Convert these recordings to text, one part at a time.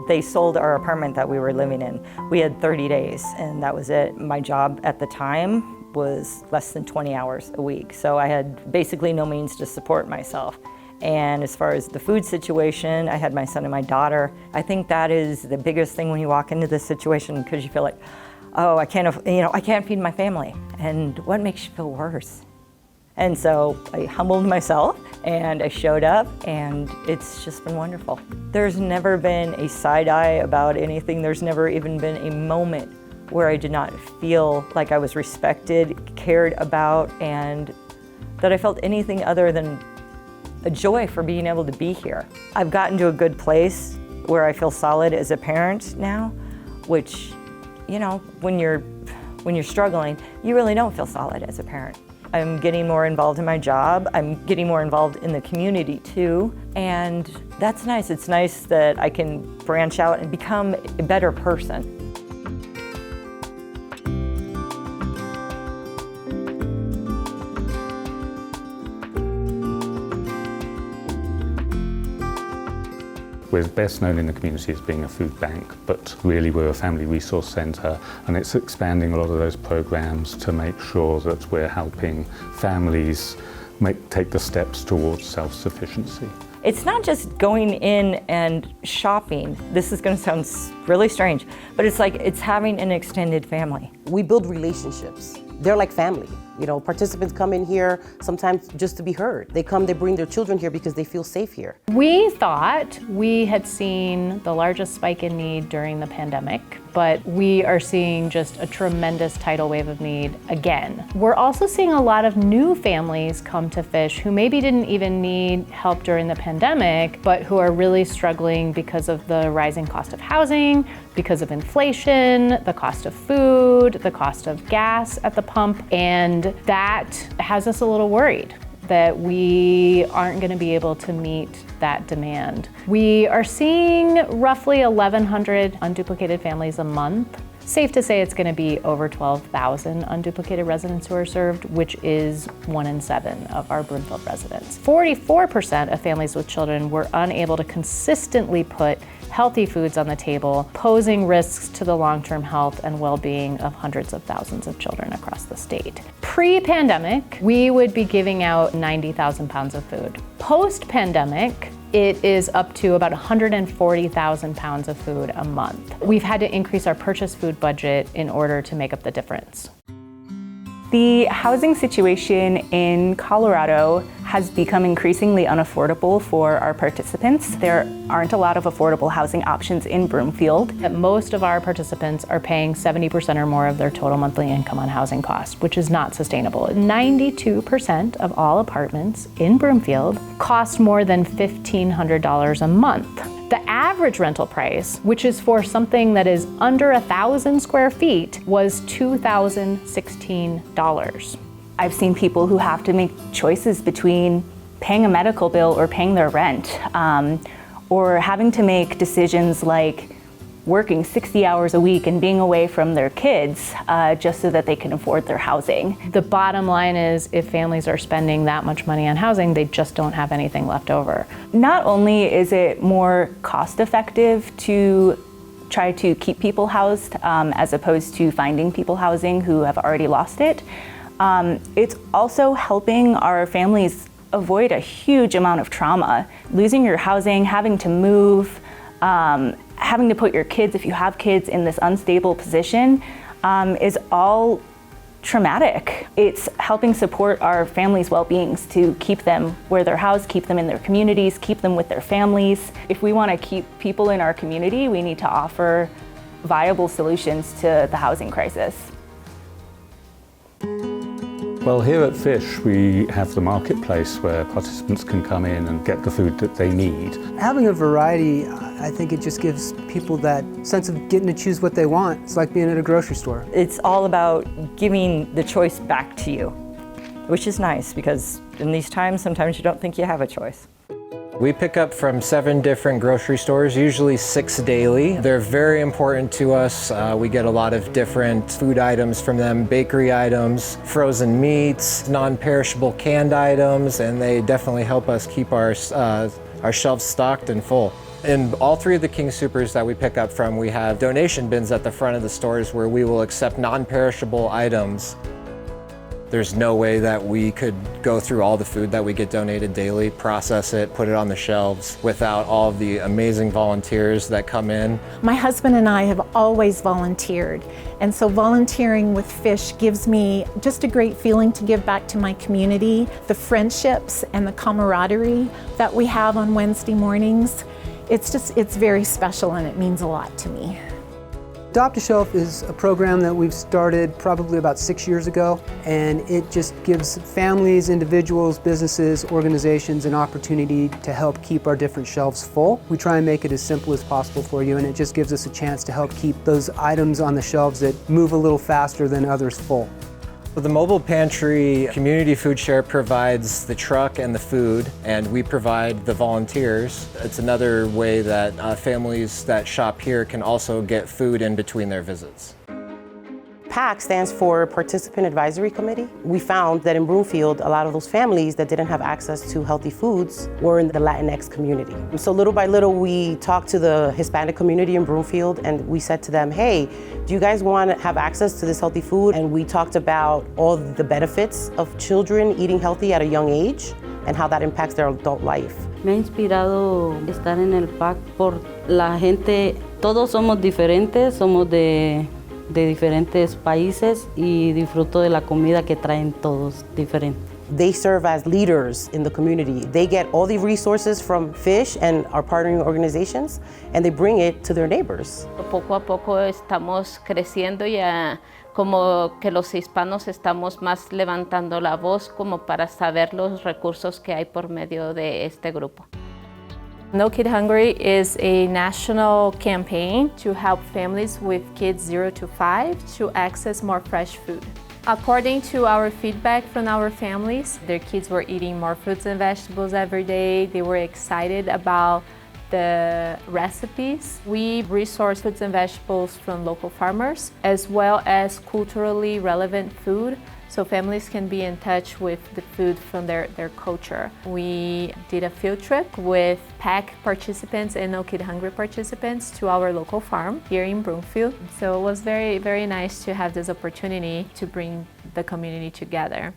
They sold our apartment that we were living in. We had 30 days and that was it. My job at the time was less than 20 hours a week. So I had basically no means to support myself. And as far as the food situation, I had my son and my daughter. I think that is the biggest thing when you walk into this situation, because you feel like, oh, I can't feed my family. And what makes you feel worse? And so I humbled myself and I showed up, and it's just been wonderful. There's never been a side eye about anything. There's never even been a moment where I did not feel like I was respected, cared about, and that I felt anything other than a joy for being able to be here. I've gotten to a good place where I feel solid as a parent now, which, when you're struggling, you really don't feel solid as a parent. I'm getting more involved in my job. I'm getting more involved in the community too. And that's nice. It's nice that I can branch out and become a better person. We're best known in the community as being a food bank, but really we're a family resource centre, and it's expanding a lot of those programs to make sure that we're helping families take the steps towards self-sufficiency. It's not just going in and shopping. This is going to sound really strange, but it's having an extended family. We build relationships. They're like family. Participants come in here sometimes just to be heard. They bring their children here because they feel safe here. We thought we had seen the largest spike in need during the pandemic, but we are seeing just a tremendous tidal wave of need again. We're also seeing a lot of new families come to Fish who maybe didn't even need help during the pandemic, but who are really struggling because of the rising cost of housing, because of inflation, the cost of food, the cost of gas at the pump, and that has us a little worried that we aren't going to be able to meet that demand. We are seeing roughly 1,100 unduplicated families a month. Safe to say it's going to be over 12,000 unduplicated residents who are served, which is 1 in 7 of our Broomfield residents. 44% of families with children were unable to consistently put healthy foods on the table, posing risks to the long-term health and well-being of hundreds of thousands of children across the state. Pre-pandemic, we would be giving out 90,000 pounds of food. Post-pandemic, it is up to about 140,000 pounds of food a month. We've had to increase our purchase food budget in order to make up the difference. The housing situation in Colorado has become increasingly unaffordable for our participants. There aren't a lot of affordable housing options in Broomfield. Most of our participants are paying 70% or more of their total monthly income on housing costs, which is not sustainable. 92% of all apartments in Broomfield cost more than $1,500 a month. The average rental price, which is for something that is under 1,000 square feet, was $2,016. I've seen people who have to make choices between paying a medical bill or paying their rent, or having to make decisions like working 60 hours a week and being away from their kids just so that they can afford their housing. The bottom line is, if families are spending that much money on housing, they just don't have anything left over. Not only is it more cost effective to try to keep people housed as opposed to finding people housing who have already lost it, it's also helping our families avoid a huge amount of trauma. Losing your housing, having to move, having to put your kids, if you have kids, in this unstable position is all traumatic. It's helping support our families' well-beings to keep them where they're housed, keep them in their communities, keep them with their families. If we want to keep people in our community, we need to offer viable solutions to the housing crisis. Well, here at Fish, we have the marketplace where participants can come in and get the food that they need. Having a variety, I think it just gives people that sense of getting to choose what they want. It's like being at a grocery store. It's all about giving the choice back to you, which is nice because in these times, sometimes you don't think you have a choice. We pick up from 7 different grocery stores, usually 6 daily. They're very important to us. We get a lot of different food items from them, bakery items, frozen meats, non-perishable canned items, and they definitely help us keep our shelves stocked and full. In all three of the King Supers that we pick up from, we have donation bins at the front of the stores where we will accept non-perishable items. There's no way that we could go through all the food that we get donated daily, process it, put it on the shelves without all of the amazing volunteers that come in. My husband and I have always volunteered, and so volunteering with Fish gives me just a great feeling to give back to my community. The friendships and the camaraderie that we have on Wednesday mornings, it's very special and it means a lot to me. Adopt a Shelf is a program that we've started probably about 6 years ago, and it just gives families, individuals, businesses, organizations an opportunity to help keep our different shelves full. We try and make it as simple as possible for you, and it just gives us a chance to help keep those items on the shelves that move a little faster than others full. The mobile pantry community food share provides the truck and the food, and we provide the volunteers. It's another way that families that shop here can also get food in between their visits. PAC stands for Participant Advisory Committee. We found that in Broomfield, a lot of those families that didn't have access to healthy foods were in the Latinx community. So little by little, we talked to the Hispanic community in Broomfield, and we said to them, hey, do you guys want to have access to this healthy food? And we talked about all the benefits of children eating healthy at a young age and how that impacts their adult life. Me ha inspirado estar en el PAC por la gente. Todos somos diferentes, somos de diferentes países y disfruto de la comida que traen todos diferente. They serve as leaders in the community. They get all the resources from Fish and our partnering organizations, and they bring it to their neighbors. Poco a poco estamos creciendo ya, como que los hispanos estamos más levantando la voz como para saber los recursos que hay por medio de este grupo. No Kid Hungry is a national campaign to help families with kids 0 to 5 to access more fresh food. According to our feedback from our families, their kids were eating more fruits and vegetables every day. They were excited about the recipes. We resource fruits and vegetables from local farmers, as well as culturally relevant food, so families can be in touch with the food from their culture. We did a field trip with PAC participants and No Kid Hungry participants to our local farm here in Broomfield. So it was very, very nice to have this opportunity to bring the community together.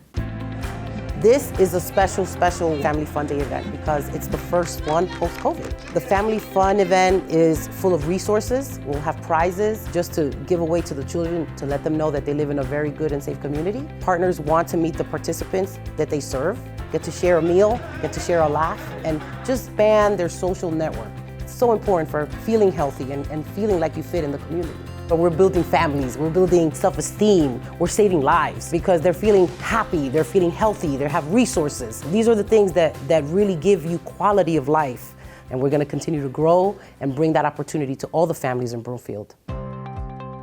This is a special Family Fun Day event because it's the first one post-COVID. The Family Fun event is full of resources. We'll have prizes just to give away to the children to let them know that they live in a very good and safe community. Partners want to meet the participants that they serve, get to share a meal, get to share a laugh, and just expand their social network. It's so important for feeling healthy and feeling like you fit in the community. But we're building families, we're building self-esteem, we're saving lives because they're feeling happy, they're feeling healthy, they have resources. These are the things that really give you quality of life. And we're gonna continue to grow and bring that opportunity to all the families in Broomfield.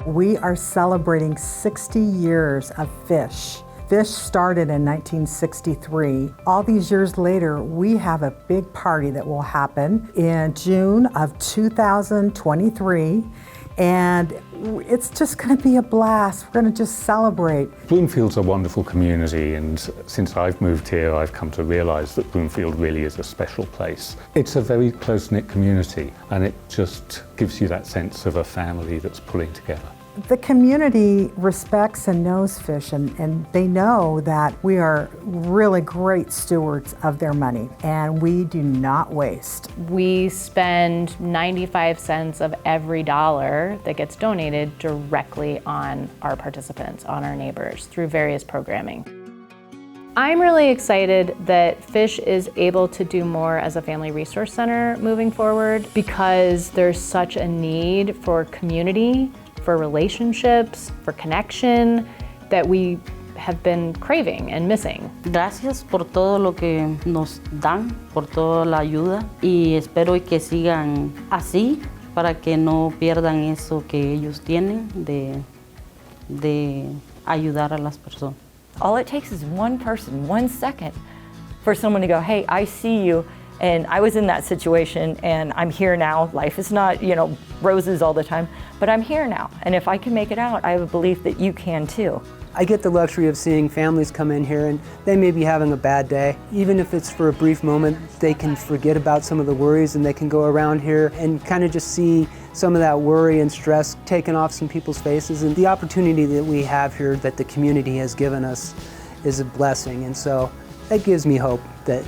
We are celebrating 60 years of Fish. Fish started in 1963. All these years later, we have a big party that will happen in June of 2023. And it's just going to be a blast. We're going to just celebrate. Broomfield's a wonderful community, and since I've moved here, I've come to realize that Broomfield really is a special place. It's a very close-knit community, and it just gives you that sense of a family that's pulling together. The community respects and knows Fish, and they know that we are really great stewards of their money, and we do not waste. We spend 95 cents of every dollar that gets donated directly on our participants, on our neighbors, through various programming. I'm really excited that Fish is able to do more as a family resource center moving forward because there's such a need for community, for relationships, for connection that we have been craving and missing. Gracias por todo lo que nos dan, por toda la ayuda, y espero que sigan así para que no pierdan eso que ellos tienen de ayudar a las personas. All it takes is one person, 1 second, for someone to go, hey, I see you, and I was in that situation, and I'm here now. Life is not, roses all the time, but I'm here now. And if I can make it out, I have a belief that you can too. I get the luxury of seeing families come in here and they may be having a bad day. Even if it's for a brief moment, they can forget about some of the worries and they can go around here and kind of just see some of that worry and stress taken off some people's faces. And the opportunity that we have here that the community has given us is a blessing. And so that gives me hope that,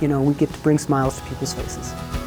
we get to bring smiles to people's faces.